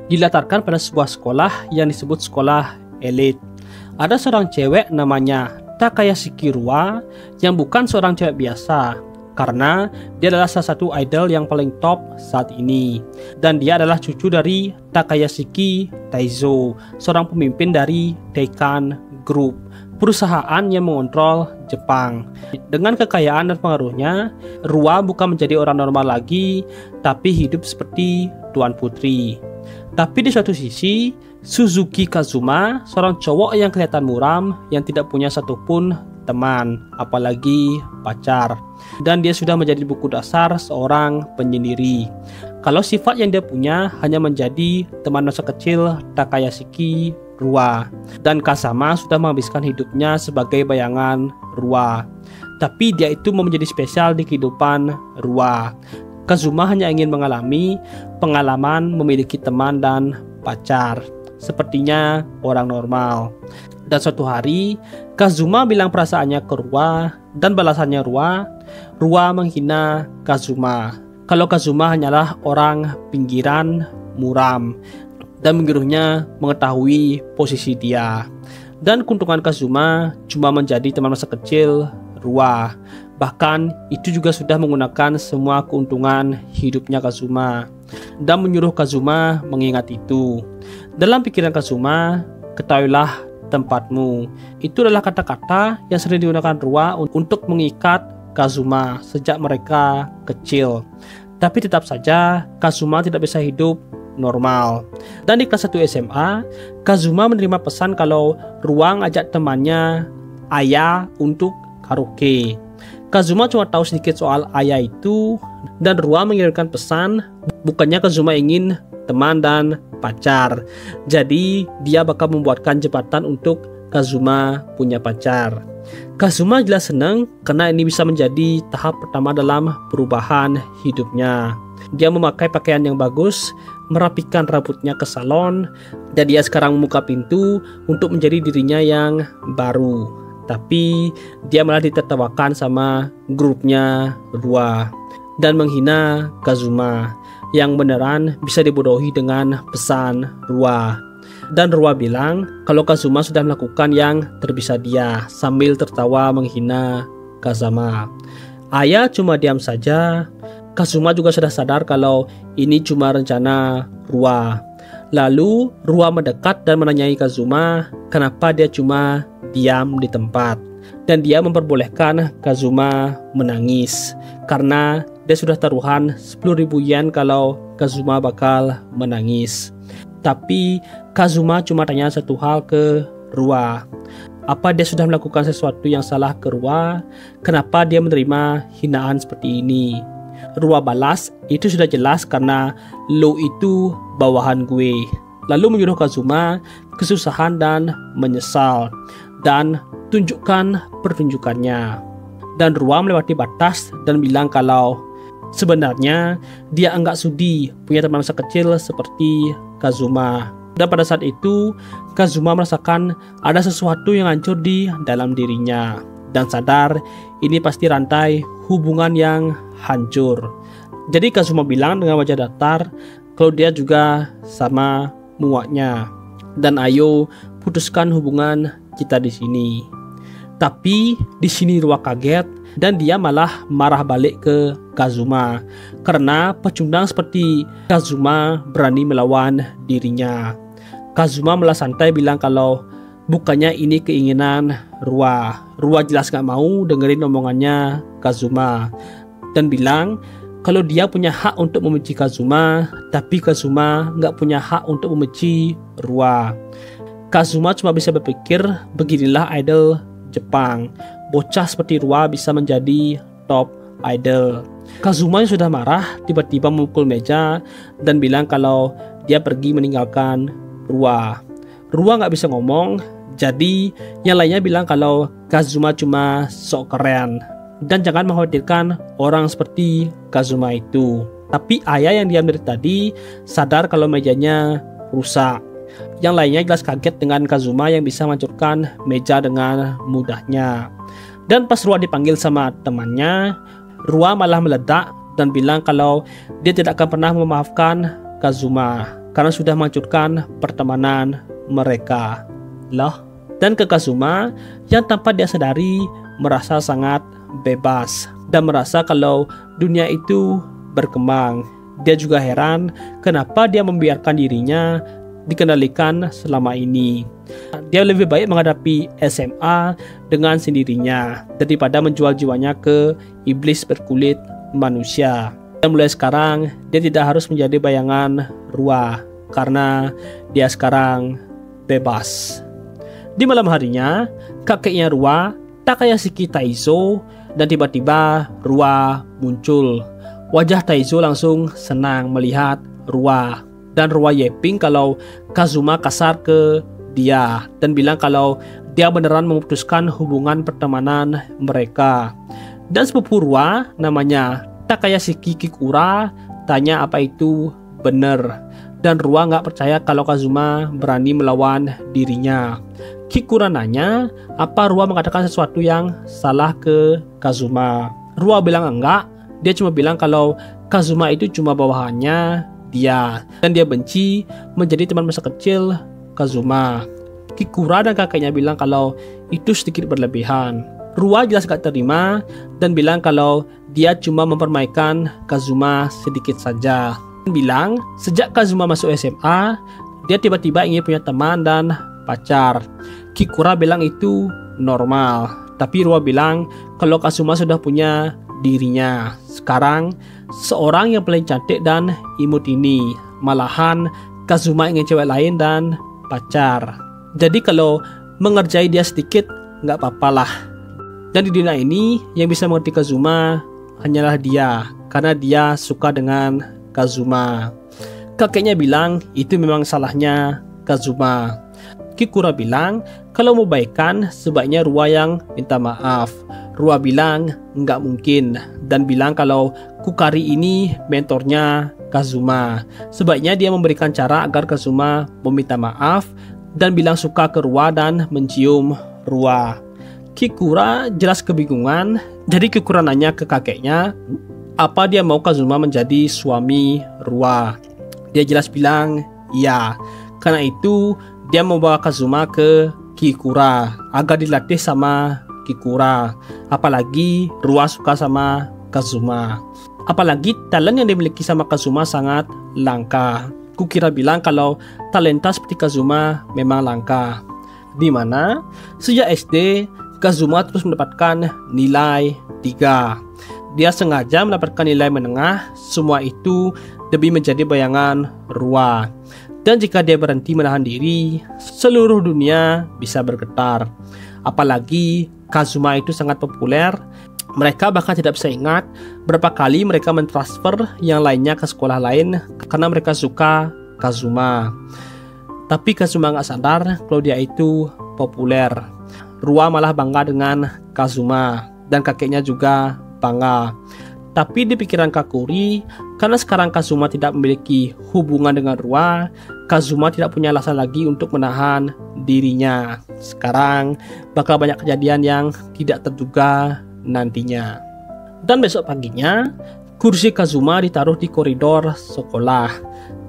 dilatarkan pada sebuah sekolah yang disebut sekolah elit. Ada seorang cewek namanya Takayasuki Rua yang bukan seorang cewek biasa, karena dia adalah salah satu idol yang paling top saat ini. Dan dia adalah cucu dari Takayasuki Taizo, seorang pemimpin dari Daikan Group, perusahaan yang mengontrol Jepang. Dengan kekayaan dan pengaruhnya, Rua bukan menjadi orang normal lagi, tapi hidup seperti tuan putri. Tapi di suatu sisi, Suzuki Kazuma, seorang cowok yang kelihatan muram, yang tidak punya satupun teman, apalagi pacar. Dan dia sudah menjadi buku dasar seorang penyendiri. Kalau sifat yang dia punya hanya menjadi teman masa kecil Takayasuki Rua. Dan Kazama sudah menghabiskan hidupnya sebagai bayangan Rua. Tapi dia itu mau menjadi spesial di kehidupan Rua. Kazuma hanya ingin mengalami pengalaman memiliki teman dan pacar, sepertinya orang normal. Dan suatu hari, Kazuma bilang perasaannya ke Rua, dan balasannya Rua menghina Kazuma. Kalau Kazuma hanyalah orang pinggiran, muram, dan mengiruhnya mengetahui posisi dia. Dan keuntungan Kazuma cuma menjadi teman masa kecil Rua. Bahkan itu juga sudah menggunakan semua keuntungan hidupnya Kazuma, dan menyuruh Kazuma mengingat itu. Dalam pikiran Kazuma, ketahuilah tempatmu. Itu adalah kata-kata yang sering digunakan Rua untuk mengikat Kazuma sejak mereka kecil. Tapi tetap saja Kazuma tidak bisa hidup normal. Dan di kelas 1 SMA, Kazuma menerima pesan kalau Rua ngajak temannya Aya untuk karaoke. Kazuma cuma tahu sedikit soal Aya itu, dan Rua mengirimkan pesan, bukannya Kazuma ingin teman dan pacar. Jadi dia bakal membuatkan jembatan untuk Kazuma punya pacar. Kazuma jelas senang karena ini bisa menjadi tahap pertama dalam perubahan hidupnya. Dia memakai pakaian yang bagus, merapikan rambutnya ke salon, dan dia sekarang membuka pintu untuk menjadi dirinya yang baru. Tapi dia malah ditertawakan sama grupnya Rua dan menghina Kazuma yang beneran bisa dibodohi dengan pesan Rua. Dan Rua bilang kalau Kazuma sudah melakukan yang terbisa dia sambil tertawa menghina Kazuma. Aya cuma diam saja. Kazuma juga sudah sadar kalau ini cuma rencana Rua. Lalu Rua mendekat dan menanyai Kazuma kenapa dia cuma diam di tempat. Dan dia memperbolehkan Kazuma menangis karena dia sudah taruhan 10.000 yen kalau Kazuma bakal menangis. Tapi Kazuma cuma tanya satu hal ke Rua. Apa dia sudah melakukan sesuatu yang salah ke Rua? Kenapa dia menerima hinaan seperti ini? Rua balas, itu sudah jelas karena lo itu bawahan gue. Lalu menyuruh Kazuma kesusahan dan menyesal, dan tunjukkan pertunjukannya. Dan Rua melewati batas dan bilang kalau sebenarnya dia enggak sudi punya teman masa kecil seperti Kazuma. Dan pada saat itu Kazuma merasakan ada sesuatu yang hancur di dalam dirinya, dan sadar ini pasti rantai hubungan yang hancur. Jadi Kazuma bilang dengan wajah datar kalau dia juga sama muaknya, dan ayo putuskan hubungan kita di sini. Tapi di sini Rua kaget dan dia malah marah balik ke Kazuma karena pecundang seperti Kazuma berani melawan dirinya. Kazuma malah santai bilang kalau bukannya ini keinginan Rua. Rua jelas gak mau dengerin omongannya Kazuma dan bilang kalau dia punya hak untuk membenci Kazuma, tapi Kazuma gak punya hak untuk membenci Rua. Kazuma cuma bisa berpikir beginilah idol Jepang, bocah seperti Rua bisa menjadi top idol. Kazuma yang sudah marah tiba-tiba memukul meja dan bilang kalau dia pergi meninggalkan Rua. Rua gak bisa ngomong, jadi yang lainnya bilang kalau Kazuma cuma sok keren dan jangan mengkhawatirkan orang seperti Kazuma itu. Tapi Aya yang diam dari tadi sadar kalau mejanya rusak. Yang lainnya jelas kaget dengan Kazuma yang bisa menghancurkan meja dengan mudahnya. Dan pas Rua dipanggil sama temannya, Rua malah meledak dan bilang kalau dia tidak akan pernah memaafkan Kazuma. karena sudah menghancurkan pertemanan mereka. Dan ke Kazuma yang tanpa dia sadari merasa sangat bebas dan merasa kalau dunia itu berkembang. Dia juga heran kenapa dia membiarkan dirinya dikendalikan selama ini. Dia lebih baik menghadapi SMA dengan sendirinya daripada menjual jiwanya ke iblis berkulit manusia. Dan mulai sekarang dia tidak harus menjadi bayangan Rua karena dia sekarang bebas. Di malam harinya, kakeknya Rua, Takayasuki Taizo, dan tiba-tiba Rua muncul. Wajah Taizo langsung senang melihat Rua. Dan Rua yeping kalau Kazuma kasar ke dia dan bilang kalau dia beneran memutuskan hubungan pertemanan mereka. Dan sepupu Rua namanya Takayasuki Kikura tanya apa itu benar. Dan Rua nggak percaya kalau Kazuma berani melawan dirinya. Kikura nanya apa Rua mengatakan sesuatu yang salah ke Kazuma. Rua bilang enggak. Dia cuma bilang kalau Kazuma itu cuma bawahannya dia dan dia benci menjadi teman masa kecil Kazuma. Kikura dan kakeknya bilang kalau itu sedikit berlebihan. Rua jelas gak terima dan bilang kalau dia cuma mempermainkan Kazuma sedikit saja. Bilang sejak Kazuma masuk SMA dia tiba-tiba ingin punya teman dan pacar. Kikura bilang itu normal, tapi Rua bilang kalau Kazuma sudah punya dirinya. Sekarang seorang yang paling cantik dan imut ini, malahan Kazuma ingin cewek lain dan pacar. Jadi kalau mengerjai dia sedikit nggak apa-apalah. Dan di dunia ini yang bisa mengerti Kazuma hanyalah dia, karena dia suka dengan Kazuma. Kakeknya bilang itu memang salahnya Kazuma. Kikura bilang kalau mau baikan sebaiknya Rua yang minta maaf. Rua bilang nggak mungkin dan bilang kalau Kukari ini mentornya Kazuma. Sebaiknya dia memberikan cara agar Kazuma meminta maaf dan bilang suka ke Rua dan mencium Rua. Kikura jelas kebingungan. Jadi Kikura nanya ke kakeknya apa dia mau Kazuma menjadi suami Rua. Dia jelas bilang iya. Karena itu dia membawa Kazuma ke Kikura agar dilatih sama Kikura. Apalagi Rua suka sama Kazuma. Apalagi talent yang dimiliki sama Kazuma sangat langka. Kukira bilang kalau talenta seperti Kazuma memang langka. Di mana sejak SD Kazuma terus mendapatkan nilai 3. Dia sengaja mendapatkan nilai menengah. Semua itu demi menjadi bayangan Rua. Dan jika dia berhenti menahan diri, seluruh dunia bisa bergetar. Apalagi Kazuma itu sangat populer. Mereka bahkan tidak bisa ingat berapa kali mereka mentransfer yang lainnya ke sekolah lain karena mereka suka Kazuma. Tapi Kazuma nggak sadar kalau dia itu populer. Rua malah bangga dengan Kazuma dan kakeknya juga bangga. Tapi di pikiran Kakuri, karena sekarang Kazuma tidak memiliki hubungan dengan Rua, Kazuma tidak punya alasan lagi untuk menahan dirinya. Sekarang bakal banyak kejadian yang tidak terduga nantinya. Dan besok paginya, kursi Kazuma ditaruh di koridor sekolah.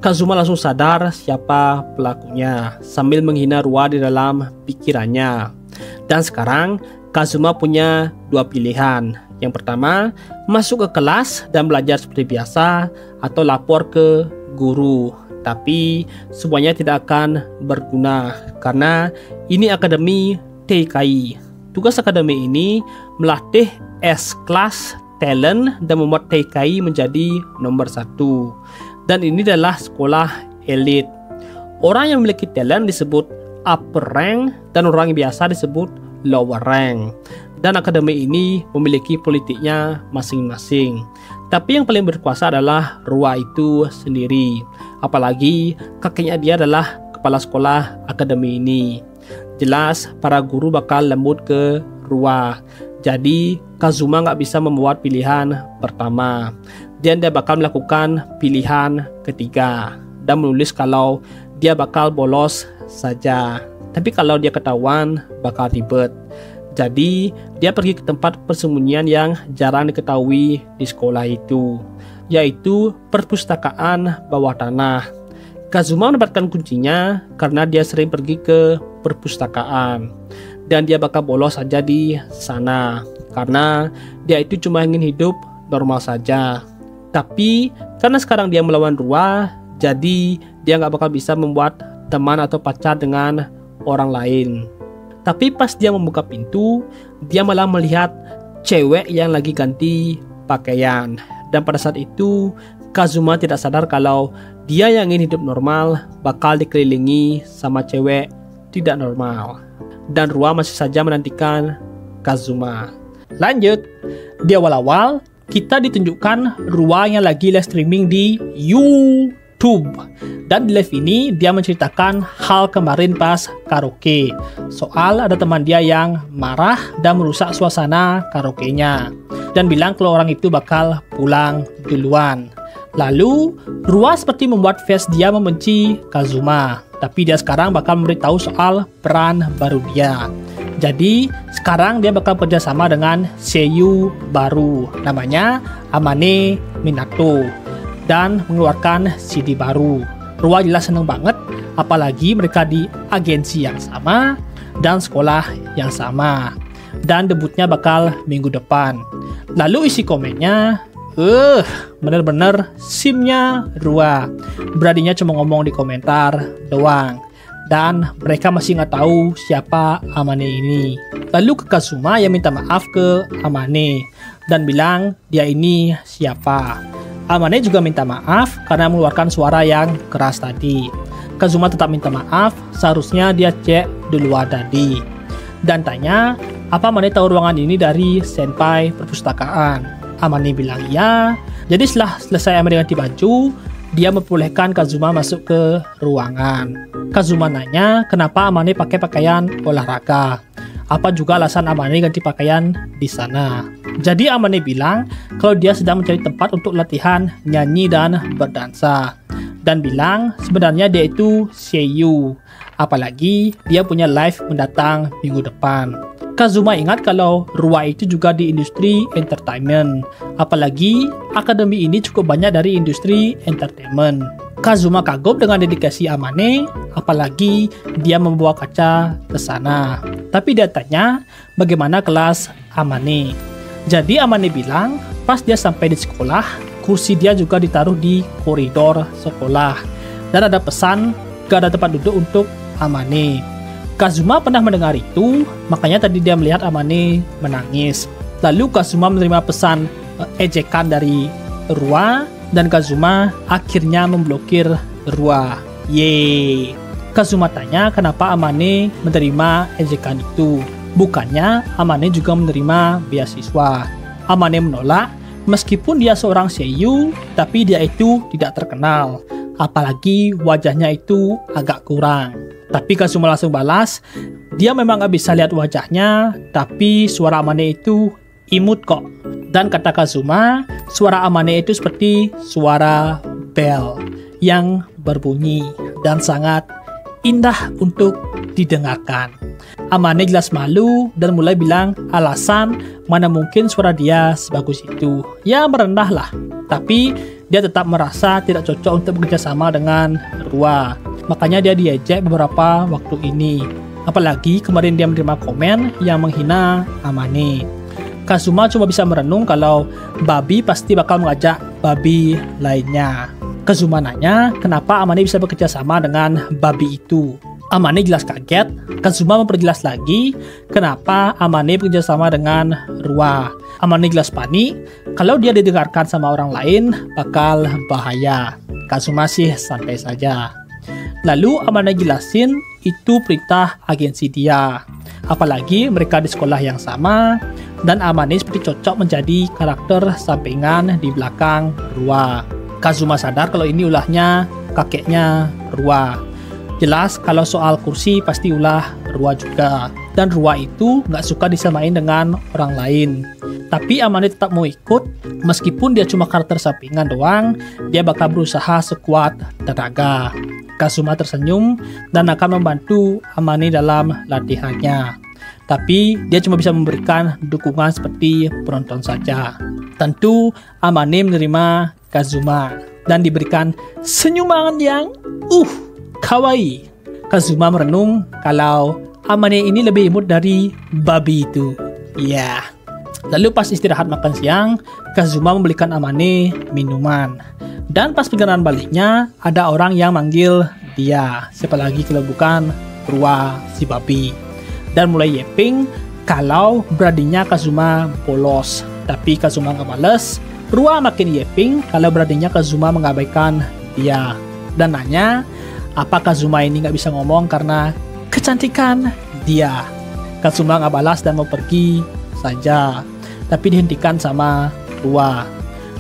Kazuma langsung sadar siapa pelakunya sambil menghina Rua di dalam pikirannya. Dan sekarang Kazuma punya dua pilihan. Yang pertama, masuk ke kelas dan belajar seperti biasa atau lapor ke guru. Tapi semuanya tidak akan berguna karena ini akademi TKI. Tugas akademi ini melatih S-Class talent dan membuat TKI menjadi nomor 1. Dan ini adalah sekolah elit. Orang yang memiliki talent disebut upper rank dan orang yang biasa disebut lower rank. Dan akademi ini memiliki politiknya masing-masing. Tapi yang paling berkuasa adalah Rua itu sendiri. Apalagi kakeknya dia adalah kepala sekolah akademi ini. Jelas para guru bakal lembut ke Rua. Jadi Kazuma nggak bisa membuat pilihan pertama. Dan dia bakal melakukan pilihan ketiga. Dan menulis kalau dia bakal bolos saja. Tapi kalau dia ketahuan bakal ribet. Jadi dia pergi ke tempat persembunyian yang jarang diketahui di sekolah itu, yaitu perpustakaan bawah tanah. Kazuma mendapatkan kuncinya karena dia sering pergi ke perpustakaan. Dan dia bakal bolos saja di sana karena dia itu cuma ingin hidup normal saja. Tapi karena sekarang dia melawan Rua, jadi dia nggak bakal bisa membuat teman atau pacar dengan orang lain. Tapi pas dia membuka pintu, dia malah melihat cewek yang lagi ganti pakaian. Dan pada saat itu Kazuma tidak sadar kalau dia yang ingin hidup normal bakal dikelilingi sama cewek tidak normal. Dan Rua masih saja menantikan Kazuma. Lanjut, di awal-awal kita ditunjukkan Rua yang lagi live streaming di YouTube. Dan di live ini dia menceritakan hal kemarin pas karaoke. Soal ada teman dia yang marah dan merusak suasana karaoke-nya. Dan bilang kalau orang itu bakal pulang duluan. Lalu Rua seperti membuat face dia membenci Kazuma. Tapi dia sekarang bakal memberitahu soal peran baru dia. Jadi sekarang dia bakal kerjasama dengan seiyu baru. Namanya Amane Minato. Dan mengeluarkan CD baru. Rua jelas seneng banget. Apalagi mereka di agensi yang sama dan sekolah yang sama. Dan debutnya bakal minggu depan. Lalu isi komennya, bener-bener simnya Rua. Beraninya cuma ngomong di komentar doang. Dan mereka masih nggak tahu siapa Amane ini. Lalu ke Kazuma yang minta maaf ke Amane dan bilang dia ini siapa. Amane juga minta maaf karena mengeluarkan suara yang keras tadi. Kazuma tetap minta maaf, seharusnya dia cek dulu tadi. Dan tanya, apa Amane tahu ruangan ini dari senpai perpustakaan? Amane bilang iya. Jadi setelah selesai Amane ganti baju, dia memperbolehkan Kazuma masuk ke ruangan. Kazuma nanya kenapa Amane pakai pakaian olahraga. Apa juga alasan Amane ganti pakaian di sana. Jadi Amane bilang kalau dia sedang mencari tempat untuk latihan nyanyi dan berdansa. Dan bilang sebenarnya dia itu seiyu. Apalagi dia punya live mendatang minggu depan. Kazuma ingat kalau Rua itu juga di industri entertainment. Apalagi akademi ini cukup banyak dari industri entertainment. Kazuma kagum dengan dedikasi Amane, apalagi dia membawa kaca ke sana. Tapi dia tanya bagaimana kelas Amane. Jadi Amane bilang pas dia sampai di sekolah, kursi dia juga ditaruh di koridor sekolah. Dan ada pesan gak ada tempat duduk untuk Amane. Kazuma pernah mendengar itu, makanya tadi dia melihat Amane menangis. Lalu Kazuma menerima pesan ejekan dari Rua dan Kazuma akhirnya memblokir Rua. Yeay. Kazuma tanya kenapa Amane menerima ejekan itu. Bukannya Amane juga menerima beasiswa. Amane menolak meskipun dia seorang seiyu, tapi dia itu tidak terkenal. Apalagi wajahnya itu agak kurang. Tapi Kazuma langsung balas, dia memang gak bisa lihat wajahnya, tapi suara Amane itu imut kok. Dan kata Kazuma, suara Amane itu seperti suara bel yang berbunyi dan sangat indah untuk didengarkan. Amane jelas malu dan mulai bilang alasan mana mungkin suara dia sebagus itu. Ya merendah lah, tapi dia tetap merasa tidak cocok untuk bekerja sama dengan Rua. Makanya dia diejek beberapa waktu ini. Apalagi kemarin dia menerima komen yang menghina Amane. Kazuma cuma bisa merenung kalau babi pasti bakal mengajak babi lainnya. Kazuma nanya kenapa Amane bisa bekerja sama dengan babi itu. Amane jelas kaget. Kazuma memperjelas lagi kenapa Amane bekerja sama dengan Rua. Amane jelas panik. Kalau dia didengarkan sama orang lain bakal bahaya. Kazuma sih santai saja. Lalu Amane jelasin itu perintah agensi dia. Apalagi mereka di sekolah yang sama. Dan Amane seperti cocok menjadi karakter sampingan di belakang Rua. Kazuma sadar kalau ini ulahnya kakeknya Rua. Jelas kalau soal kursi pasti ulah Rua juga. Dan Rua itu nggak suka disamain dengan orang lain. Tapi Amane tetap mau ikut. Meskipun dia cuma karakter sampingan doang, dia bakal berusaha sekuat tenaga. Kazuma tersenyum dan akan membantu Amane dalam latihannya. Tapi dia cuma bisa memberikan dukungan seperti penonton saja. Tentu Amane menerima Kazuma. dan diberikan senyuman yang kawaii. Kazuma merenung kalau Amane ini lebih imut dari babi itu. Ya. Lalu pas istirahat makan siang, Kazuma membelikan Amane minuman. Dan pas perjalanan baliknya, ada orang yang manggil dia. Siapa lagi kalau bukan Rua si babi. Dan mulai yeping kalau beradinya Kazuma bolos. Tapi Kazuma nggak bales. Rua makin yeping kalau beradinya Kazuma mengabaikan dia. Dan nanya, apa Kazuma ini nggak bisa ngomong karena kecantikan dia. Kazuma nggak balas dan mau pergi saja, tapi dihentikan sama Rua.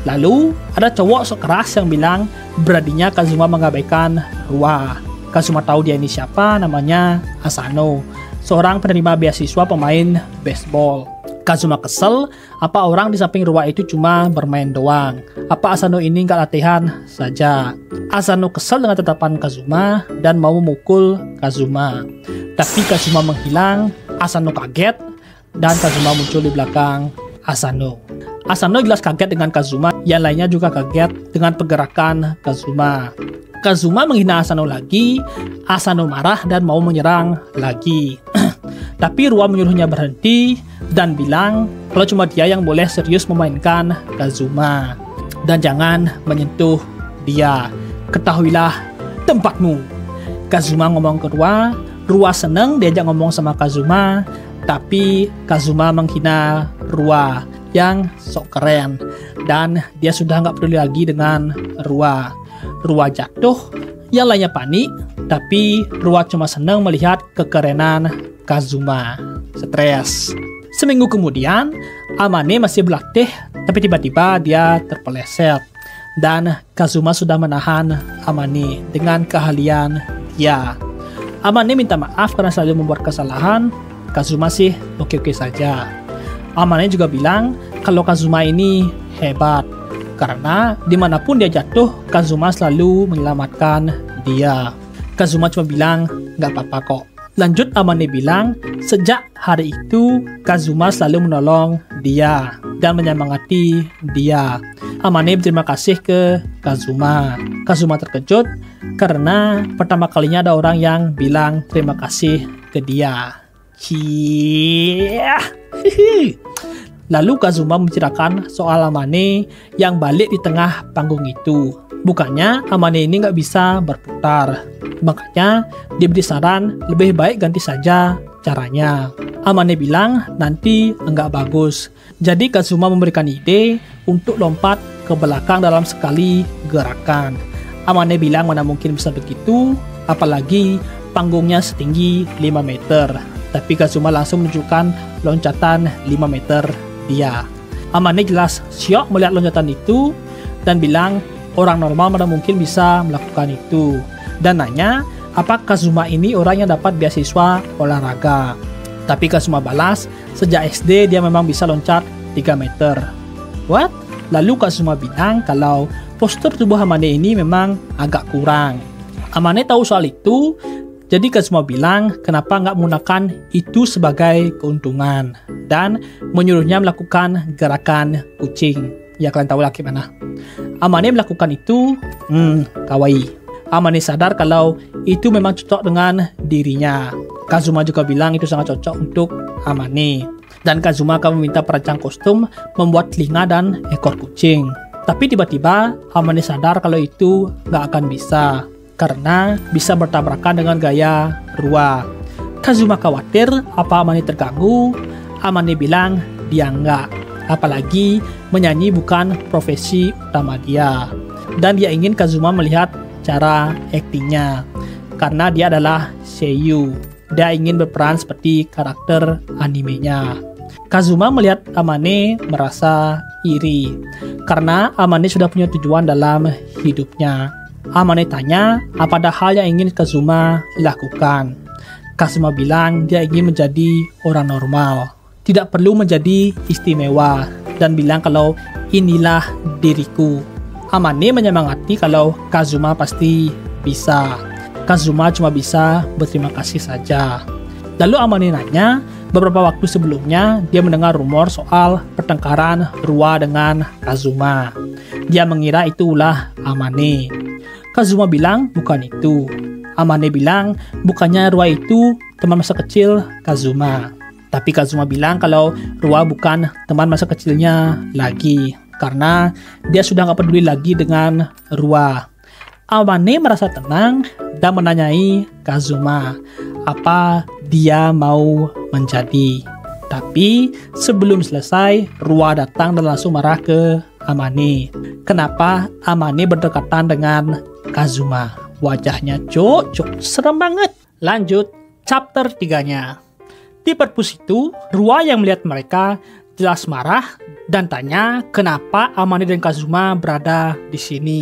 Lalu ada cowok sok keras yang bilang beradinya Kazuma mengabaikan Rua. Kazuma tahu dia ini siapa, namanya Asano, seorang penerima beasiswa pemain baseball. Kazuma kesel, apa orang di samping Rua itu cuma bermain doang? Apa Asano ini nggak latihan saja? Asano kesel dengan tatapan Kazuma dan mau memukul Kazuma. Tapi Kazuma menghilang, Asano kaget, dan Kazuma muncul di belakang Asano. Asano jelas kaget dengan Kazuma, yang lainnya juga kaget dengan pergerakan Kazuma. Kazuma menghina Asano lagi, Asano marah dan mau menyerang lagi. Tapi Rua menyuruhnya berhenti dan bilang kalau cuma dia yang boleh serius memainkan Kazuma. Dan jangan menyentuh dia. Ketahuilah tempatmu. Kazuma ngomong ke Rua. Rua seneng diajak ngomong sama Kazuma. Tapi Kazuma menghina Rua yang sok keren. Dan dia sudah nggak peduli lagi dengan Rua. Rua jatuh, yang lainnya panik. Tapi Rua cuma seneng melihat kekerenan Kazuma. Stres. Seminggu kemudian, Amane masih berlatih, tapi tiba-tiba dia terpeleset. Dan Kazuma sudah menahan Amane dengan keahlian dia. Amane minta maaf karena selalu membuat kesalahan. Kazuma sih oke-oke saja. Amane juga bilang kalau Kazuma ini hebat, karena dimanapun dia jatuh, Kazuma selalu menyelamatkan dia. Kazuma cuma bilang nggak apa-apa kok. Lanjut Amane bilang, sejak hari itu Kazuma selalu menolong dia dan menyemangati dia. Amane berterima kasih ke Kazuma. Kazuma terkejut karena pertama kalinya ada orang yang bilang terima kasih ke dia. Lalu Kazuma menceritakan soal Amane yang balik di tengah panggung itu. Bukannya Amane ini nggak bisa berputar. Makanya dia beri saran lebih baik ganti saja caranya. Amane bilang nanti enggak bagus. Jadi Kazuma memberikan ide untuk lompat ke belakang dalam sekali gerakan. Amane bilang mana mungkin bisa begitu, apalagi panggungnya setinggi 5 meter. Tapi Kazuma langsung menunjukkan loncatan 5 meter dia. Amane jelas syok melihat loncatan itu dan bilang orang normal mana mungkin bisa melakukan itu. Dan nanya, apa Kazuma ini orang yang dapat beasiswa olahraga? Tapi Kazuma balas, sejak SD dia memang bisa loncat 3 meter. What? Lalu Kazuma bilang kalau postur tubuh Amane ini memang agak kurang. Amane tahu soal itu, jadi Kazuma bilang kenapa nggak menggunakan itu sebagai keuntungan dan menyuruhnya melakukan gerakan kucing. Ya kalian tahu lah gimana. Amane melakukan itu, kawaii. Amane sadar kalau itu memang cocok dengan dirinya. Kazuma juga bilang itu sangat cocok untuk Amane. Dan Kazuma akan meminta perancang kostum membuat telinga dan ekor kucing. Tapi tiba-tiba Amane sadar kalau itu nggak akan bisa, karena bisa bertabrakan dengan gaya Rua. Kazuma khawatir apa Amane terganggu. Amane bilang dia nggak. Apalagi menyanyi bukan profesi utama dia. Dan dia ingin Kazuma melihat cara aktingnya, karena dia adalah seiyu. Dia ingin berperan seperti karakter animenya. Kazuma melihat Amane merasa iri, karena Amane sudah punya tujuan dalam hidupnya. Amane tanya apa ada hal yang ingin Kazuma lakukan. Kazuma bilang dia ingin menjadi orang normal, tidak perlu menjadi istimewa, dan bilang kalau inilah diriku. Amane menyemangati kalau Kazuma pasti bisa. Kazuma cuma bisa berterima kasih saja. Lalu Amane nanya, beberapa waktu sebelumnya dia mendengar rumor soal pertengkaran Rua dengan Kazuma. Dia mengira itulah Amane. Kazuma bilang bukan itu. Amane bilang bukannya Rua itu teman masa kecil Kazuma. Tapi Kazuma bilang kalau Rua bukan teman masa kecilnya lagi, karena dia sudah gak peduli lagi dengan Rua. Amane merasa tenang dan menanyai Kazuma apa dia mau menjadi. Tapi sebelum selesai, Rua datang dan langsung marah ke Amane. Kenapa Amane berdekatan dengan Kazuma? Wajahnya cocok, serem banget. Lanjut, chapter 3-nya. Di perpus itu, Rua yang melihat mereka jelas marah dan tanya kenapa Amane dan Kazuma berada di sini.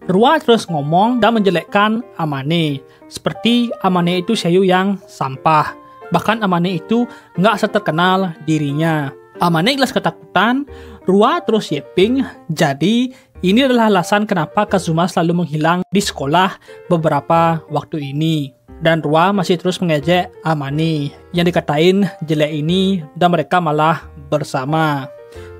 Rua terus ngomong dan menjelekkan Amane, seperti Amane itu Seiyu yang sampah. Bahkan Amane itu nggak seterkenal dirinya. Amane jelas ketakutan. Rua terus yeping. Jadi ini adalah alasan kenapa Kazuma selalu menghilang di sekolah beberapa waktu ini. Dan Rua masih terus mengejek Amane yang dikatain jelek ini dan mereka malah bersama.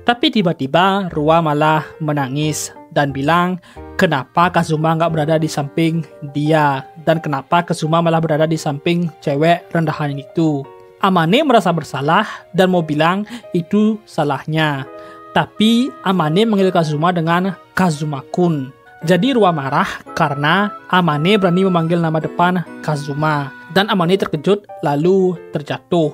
Tapi tiba-tiba Rua malah menangis dan bilang kenapa Kazuma nggak berada di samping dia dan kenapa Kazuma malah berada di samping cewek rendahan itu. Amane merasa bersalah dan mau bilang itu salahnya. Tapi Amane manggil Kazuma dengan Kazuma-kun. Jadi Rua marah karena Amane berani memanggil nama depan Kazuma. Dan Amane terkejut lalu terjatuh.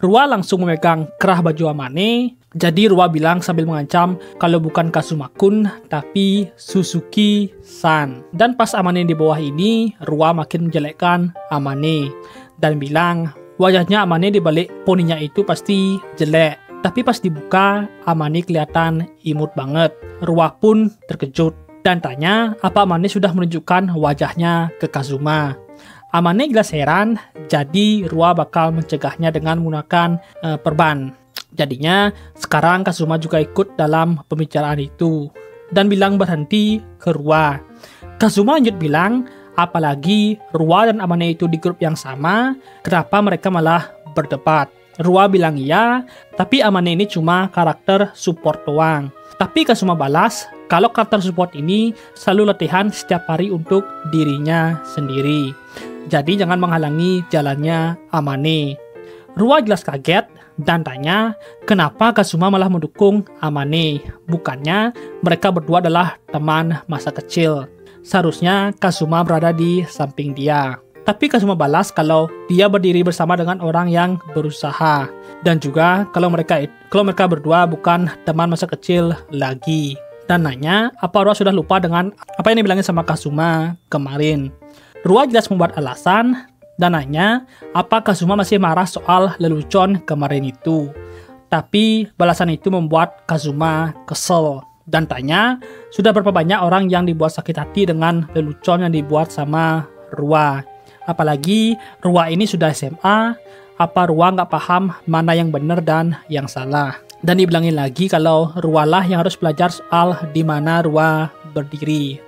Rua langsung memegang kerah baju Amane. Jadi Rua bilang sambil mengancam kalau bukan Kazuma-kun tapi Suzuki-san. Dan pas Amane di bawah ini, Rua makin menjelekkan Amane dan bilang wajahnya Amane di balik poninya itu pasti jelek. Tapi pas dibuka, Amane kelihatan imut banget. Rua pun terkejut dan tanya apa Amane sudah menunjukkan wajahnya ke Kazuma. Amane jelas heran, jadi Rua bakal mencegahnya dengan menggunakan perban. Jadinya sekarang Kazuma juga ikut dalam pembicaraan itu dan bilang berhenti ke Rua. Kazuma lanjut bilang, apalagi Rua dan Amane itu di grup yang sama, kenapa mereka malah berdebat? Rua bilang iya, tapi Amane ini cuma karakter support doang. Tapi Kazuma balas, kalau karakter support ini selalu latihan setiap hari untuk dirinya sendiri. Jadi jangan menghalangi jalannya Amane. Rua jelas kaget dan tanya kenapa Kazuma malah mendukung Amane. Bukannya mereka berdua adalah teman masa kecil. Seharusnya Kazuma berada di samping dia. Tapi Kazuma balas kalau dia berdiri bersama dengan orang yang berusaha. Dan juga kalau mereka berdua bukan teman masa kecil lagi. Dan nanya apa Rua sudah lupa dengan apa yang dibilangin sama Kazuma kemarin. Rua jelas membuat alasan dan nanya apa Kazuma masih marah soal lelucon kemarin itu. Tapi balasan itu membuat Kazuma kesel dan tanya sudah berapa banyak orang yang dibuat sakit hati dengan lelucon yang dibuat sama Rua. Apalagi Rua ini sudah SMA, apa Rua nggak paham mana yang benar dan yang salah. Dan dibilangin lagi kalau Rua lah yang harus belajar soal di mana Rua berdiri.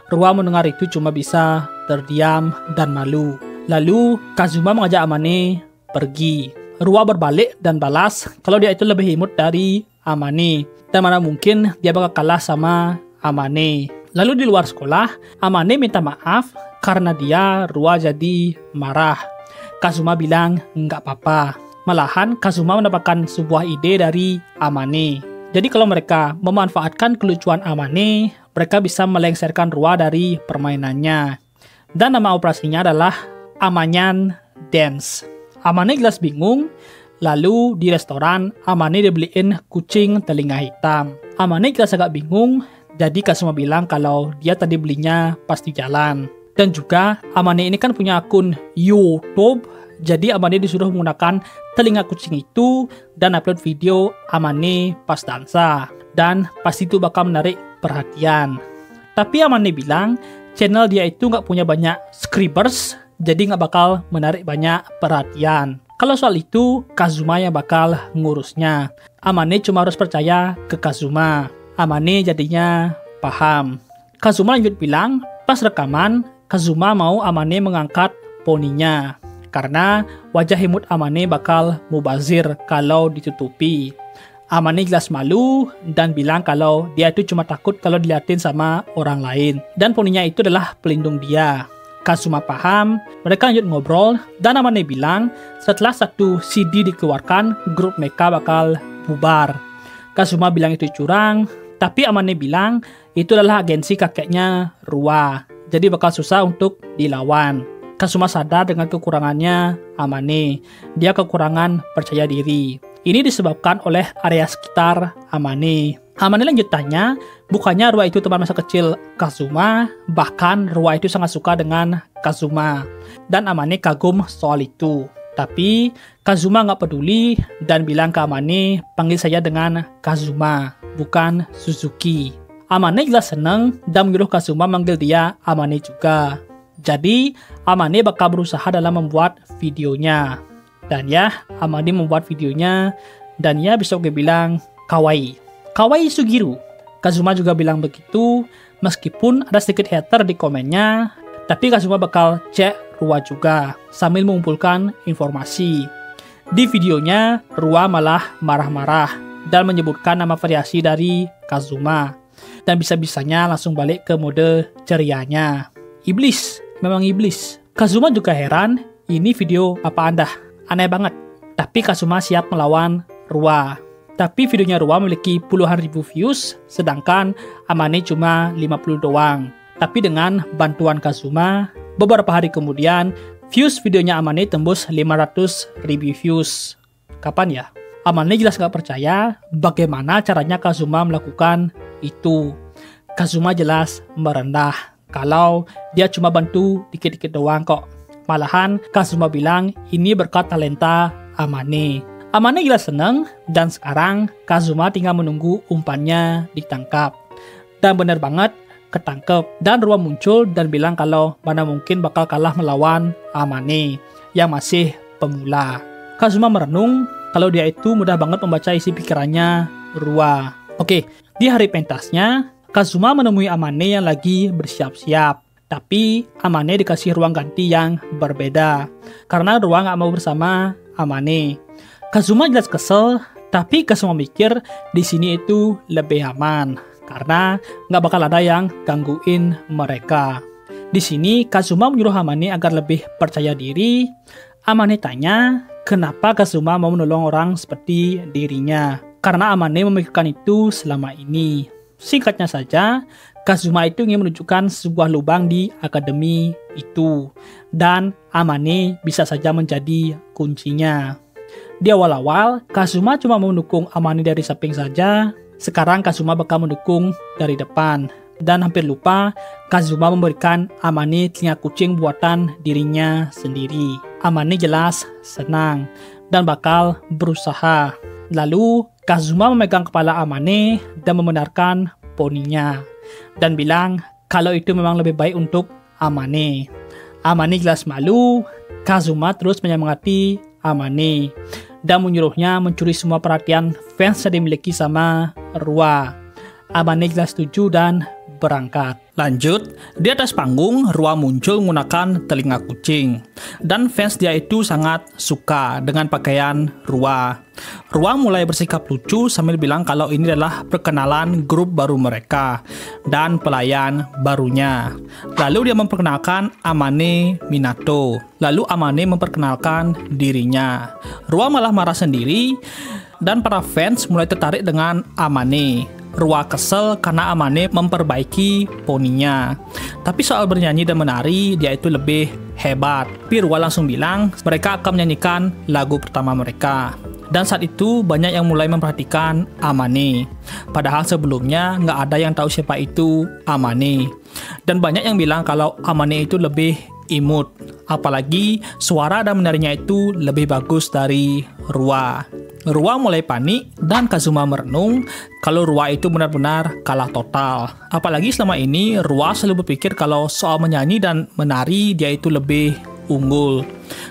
Rua mendengar itu cuma bisa terdiam dan malu. Lalu Kazuma mengajak Amane pergi. Rua berbalik dan balas kalau dia itu lebih imut dari Amane. Dan mana mungkin dia bakal kalah sama Amane. Lalu di luar sekolah, Amane minta maaf karena dia Rua jadi marah. Kazuma bilang nggak apa-apa. Malahan Kazuma mendapatkan sebuah ide dari Amane. Jadi kalau mereka memanfaatkan kelucuan Amane, mereka bisa melengsarkan Rua dari permainannya. Dan nama operasinya adalah Amanyan Dance. Amane jelas bingung. Lalu di restoran, Amane dibeliin kucing telinga hitam. Amane jelas agak bingung. Jadi Kazuma bilang kalau dia tadi belinya pas di jalan. Dan juga Amane ini kan punya akun YouTube. Jadi Amane disuruh menggunakan telinga kucing itu dan upload video Amane pas dansa. Dan pasti itu bakal menarik perhatian. Tapi Amane bilang channel dia itu nggak punya banyak subscribers. Jadi nggak bakal menarik banyak perhatian. Kalau soal itu Kazuma yang bakal ngurusnya. Amane cuma harus percaya ke Kazuma. Amane jadinya paham. Kazuma lanjut bilang, pas rekaman, Kazuma mau Amane mengangkat poninya. Karena wajah imut Amane bakal mubazir kalau ditutupi. Amane jelas malu dan bilang kalau dia itu cuma takut kalau diliatin sama orang lain. Dan poninya itu adalah pelindung dia. Kazuma paham, mereka lanjut ngobrol, dan Amane bilang setelah satu CD dikeluarkan, grup mereka bakal bubar. Kazuma bilang itu curang, tapi Amane bilang itu adalah agensi kakeknya Ruwa, jadi bakal susah untuk dilawan. Kazuma sadar dengan kekurangannya Amane. Dia kekurangan percaya diri. Ini disebabkan oleh area sekitar Amane. Amane lanjut tanya, bukannya Ruwa itu teman masa kecil Kazuma, bahkan Ruwa itu sangat suka dengan Kazuma. Dan Amane kagum soal itu. Tapi Kazuma nggak peduli dan bilang ke Amane, panggil saya dengan Kazuma, bukan Suzuki. Amane jelas senang dan menyuruh Kazuma manggil dia Amane juga. Jadi, Amane bakal berusaha dalam membuat videonya. Dan ya, Amane membuat videonya, dan ya bisa gue bilang kawaii. Kawaii Sugiru. Kazuma juga bilang begitu, meskipun ada sedikit hater di komennya, tapi Kazuma bakal cek Ruwa juga, sambil mengumpulkan informasi. Di videonya, Ruwa malah marah-marah, dan menyebutkan nama variasi dari Kazuma. Dan bisa-bisanya langsung balik ke mode cerianya. Iblis. Memang iblis. Kazuma juga heran, ini video apa anda? Aneh banget. Tapi Kazuma siap melawan Ruwa. Tapi videonya Ruwa memiliki puluhan ribu views, sedangkan Amane cuma 50 doang. Tapi dengan bantuan Kazuma, beberapa hari kemudian, views videonya Amane tembus 500 ribu views. Kapan ya? Amane jelas gak percaya bagaimana caranya Kazuma melakukan itu. Kazuma jelas merendah. Kalau dia cuma bantu dikit-dikit doang kok. Malahan Kazuma bilang ini berkat talenta Amane. Amane jelas seneng dan sekarang Kazuma tinggal menunggu umpannya ditangkap. Dan bener banget ketangkep. Dan Ruwa muncul dan bilang kalau mana mungkin bakal kalah melawan Amane yang masih pemula. Kazuma merenung kalau dia itu mudah banget membaca isi pikirannya Ruwa. Oke, di hari pentasnya Kazuma menemui Amane yang lagi bersiap-siap. Tapi Amane dikasih ruang ganti yang berbeda. Karena Ruwa gak mau bersama Amane. Kazuma jelas kesel, tapi Kazuma mikir di sini itu lebih aman. Karena gak bakal ada yang gangguin mereka. Di sini Kazuma menyuruh Amane agar lebih percaya diri. Amane tanya, kenapa Kazuma mau menolong orang seperti dirinya? Karena Amane memikirkan itu selama ini. Singkatnya saja, Kazuma itu ingin menunjukkan sebuah lubang di akademi itu. Dan Amane bisa saja menjadi kuncinya. Di awal-awal, Kazuma cuma mendukung Amane dari samping saja. Sekarang Kazuma bakal mendukung dari depan. Dan hampir lupa, Kazuma memberikan Amane telinga kucing buatan dirinya sendiri. Amane jelas senang dan bakal berusaha. Lalu, Kazuma memegang kepala Amane dan membenarkan poninya. Dan bilang kalau itu memang lebih baik untuk Amane. Amane jelas malu. Kazuma terus menyemangati Amane. Dan menyuruhnya mencuri semua perhatian fans yang dimiliki sama Ruwa. Amane jelas setuju dan berangkat. Lanjut, di atas panggung, Ruwa muncul menggunakan telinga kucing. Dan fans dia itu sangat suka dengan pakaian Ruwa. Ruwa mulai bersikap lucu sambil bilang kalau ini adalah perkenalan grup baru mereka dan pelayan barunya. Lalu dia memperkenalkan Amane Minato. Lalu Amane memperkenalkan dirinya. Ruwa malah marah sendiri dan para fans mulai tertarik dengan Amane. Ruwa kesel karena Amane memperbaiki poninya. Tapi soal bernyanyi dan menari, dia itu lebih hebat. Tapi Ruwa langsung bilang mereka akan menyanyikan lagu pertama mereka. Dan saat itu banyak yang mulai memperhatikan Amane. Padahal sebelumnya nggak ada yang tahu siapa itu Amane. Dan banyak yang bilang kalau Amane itu lebih imut. Apalagi suara dan menarinya itu lebih bagus dari Ruwa. Ruwa mulai panik dan Kazuma merenung kalau Ruwa itu benar-benar kalah total. Apalagi selama ini Ruwa selalu berpikir kalau soal menyanyi dan menari dia itu lebih unggul.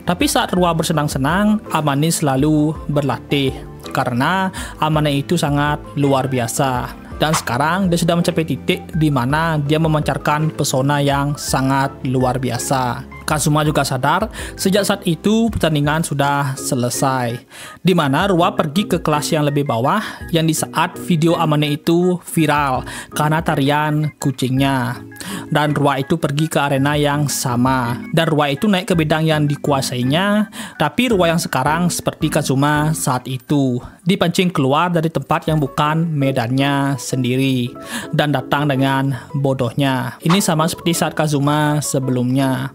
Tapi saat Ruwa bersenang-senang, Amane selalu berlatih. Karena Amane itu sangat luar biasa. Dan sekarang dia sudah mencapai titik di mana dia memancarkan pesona yang sangat luar biasa. Kazuma juga sadar sejak saat itu pertandingan sudah selesai, di mana Ruwa pergi ke kelas yang lebih bawah yang di saat video Amane itu viral karena tarian kucingnya. Dan Ruwa itu pergi ke arena yang sama, dan Ruwa itu naik ke bidang yang dikuasainya, tapi Ruwa yang sekarang seperti Kazuma saat itu, dipancing keluar dari tempat yang bukan medannya sendiri dan datang dengan bodohnya. Ini sama seperti saat Kazuma sebelumnya.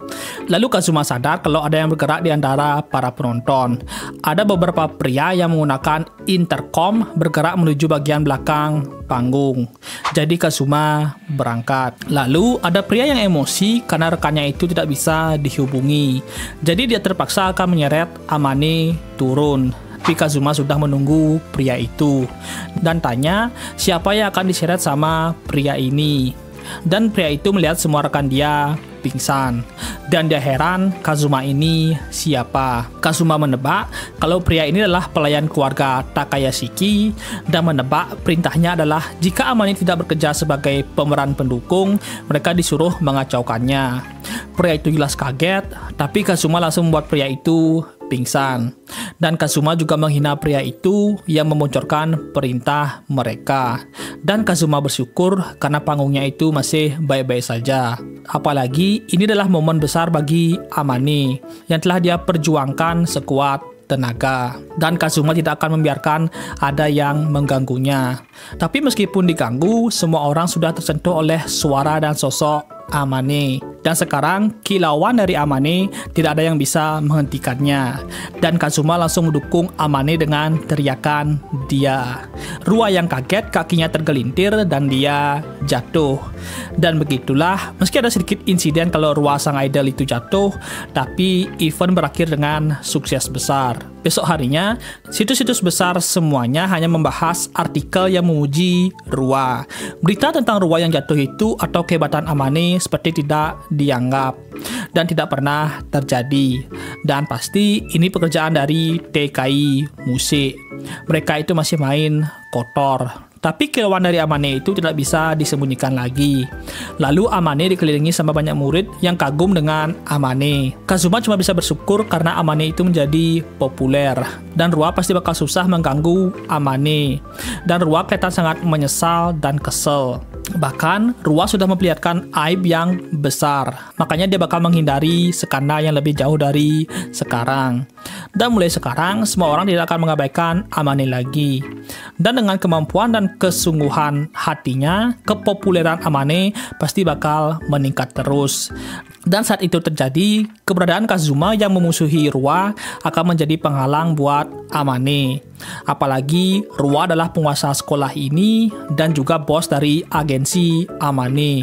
Lalu Kazuma sadar kalau ada yang bergerak di antara para penonton. Ada beberapa pria yang menggunakan intercom bergerak menuju bagian belakang panggung. Jadi Kazuma berangkat. Lalu ada pria yang emosi karena rekannya itu tidak bisa dihubungi. Jadi dia terpaksa akan menyeret Amane turun. Tapi Kazuma sudah menunggu pria itu dan tanya siapa yang akan diseret sama pria ini. Dan pria itu melihat semua rekan dia pingsan. Dan dia heran Kazuma ini siapa. Kazuma menebak kalau pria ini adalah pelayan keluarga Takayashiki dan menebak perintahnya adalah jika Amane tidak bekerja sebagai pemeran pendukung, mereka disuruh mengacaukannya. Pria itu jelas kaget, tapi Kazuma langsung membuat pria itu pingsan. Dan Kazuma juga menghina pria itu yang memoncorkan perintah mereka. Dan Kazuma bersyukur karena panggungnya itu masih baik-baik saja. Apalagi ini adalah momen besar bagi Amane yang telah dia perjuangkan sekuat tenaga. Dan Kazuma tidak akan membiarkan ada yang mengganggunya. Tapi meskipun diganggu, semua orang sudah tersentuh oleh suara dan sosok Amane. Dan sekarang kilauan dari Amane tidak ada yang bisa menghentikannya. Dan Kazuma langsung mendukung Amane dengan teriakan dia. Ruwa yang kaget kakinya tergelintir dan dia jatuh. Dan begitulah, meski ada sedikit insiden kalau Ruwa sang idol itu jatuh, tapi event berakhir dengan sukses besar. Besok harinya, situs-situs besar semuanya hanya membahas artikel yang memuji Ruwa. Berita tentang Ruwa yang jatuh itu atau kehebatan Amane seperti tidak dianggap dan tidak pernah terjadi. Dan pasti ini pekerjaan dari TKI Musik. Mereka itu masih main kotor. Tapi kilauan dari Amane itu tidak bisa disembunyikan lagi. Lalu Amane dikelilingi sama banyak murid yang kagum dengan Amane. Kazuma cuma bisa bersyukur karena Amane itu menjadi populer. Dan Ruwa pasti bakal susah mengganggu Amane. Dan Ruwa kelihatan sangat menyesal dan kesel. Bahkan Ruwa sudah memperlihatkan aib yang besar. Makanya dia bakal menghindari skandal yang lebih jauh dari sekarang. Dan mulai sekarang semua orang tidak akan mengabaikan Amane lagi. Dan dengan kemampuan dan kesungguhan hatinya, kepopuleran Amane pasti bakal meningkat terus. Dan saat itu terjadi, keberadaan Kazuma yang memusuhi Ruwa akan menjadi penghalang buat Amane. Apalagi Ruwa adalah penguasa sekolah ini dan juga bos dari agensi Amane.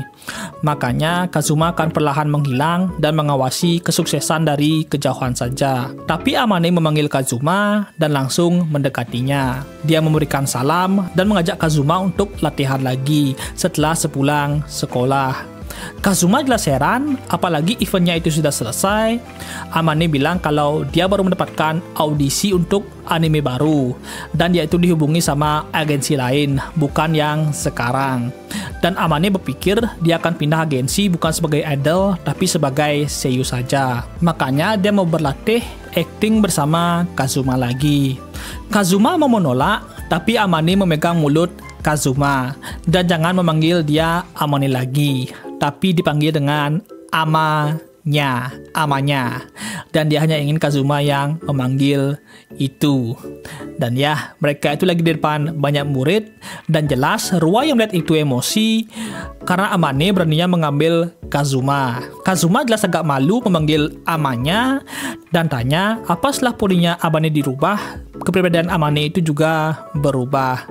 Makanya Kazuma akan perlahan menghilang dan mengawasi kesuksesan dari kejauhan saja. Tapi Amane memanggil Kazuma dan langsung mendekatinya. Dia memberikan salam dan mengajak Kazuma untuk latihan lagi setelah sepulang sekolah. Kazuma jelas heran, apalagi eventnya itu sudah selesai. Amane bilang kalau dia baru mendapatkan audisi untuk anime baru dan dia itu dihubungi sama agensi lain, bukan yang sekarang. Dan Amane berpikir dia akan pindah agensi bukan sebagai idol tapi sebagai seiyu saja. Makanya dia mau berlatih acting bersama Kazuma lagi. Kazuma mau menolak, tapi Amane memegang mulut Kazuma dan jangan memanggil dia Amane lagi, tapi dipanggil dengan amanya. Dan dia hanya ingin Kazuma yang memanggil itu. Dan ya, mereka itu lagi di depan banyak murid. Dan jelas Ruwa yang melihat itu emosi karena Amane beraninya mengambil Kazuma. Kazuma jelas agak malu memanggil amanya dan tanya apa setelah polinya Amane dirubah, kepribadian Amane itu juga berubah.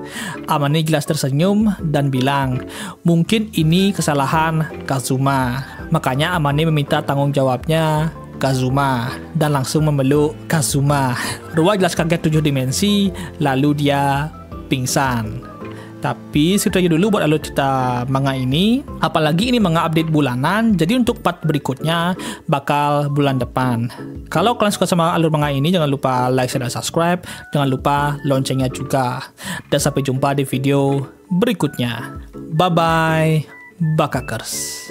Amane jelas tersenyum dan bilang, mungkin ini kesalahan Kazuma. Makanya Amane meminta tanggung jawabnya Kazuma dan langsung memeluk Kazuma. Ruwa jelas kaget 7 dimensi, lalu dia pingsan. Tapi segitu aja dulu buat alur cerita manga ini. Apalagi ini manga update bulanan, jadi untuk part berikutnya bakal bulan depan. Kalau kalian suka sama alur manga ini, jangan lupa like, share, dan subscribe. Jangan lupa loncengnya juga. Dan sampai jumpa di video berikutnya. Bye-bye, Bakakers.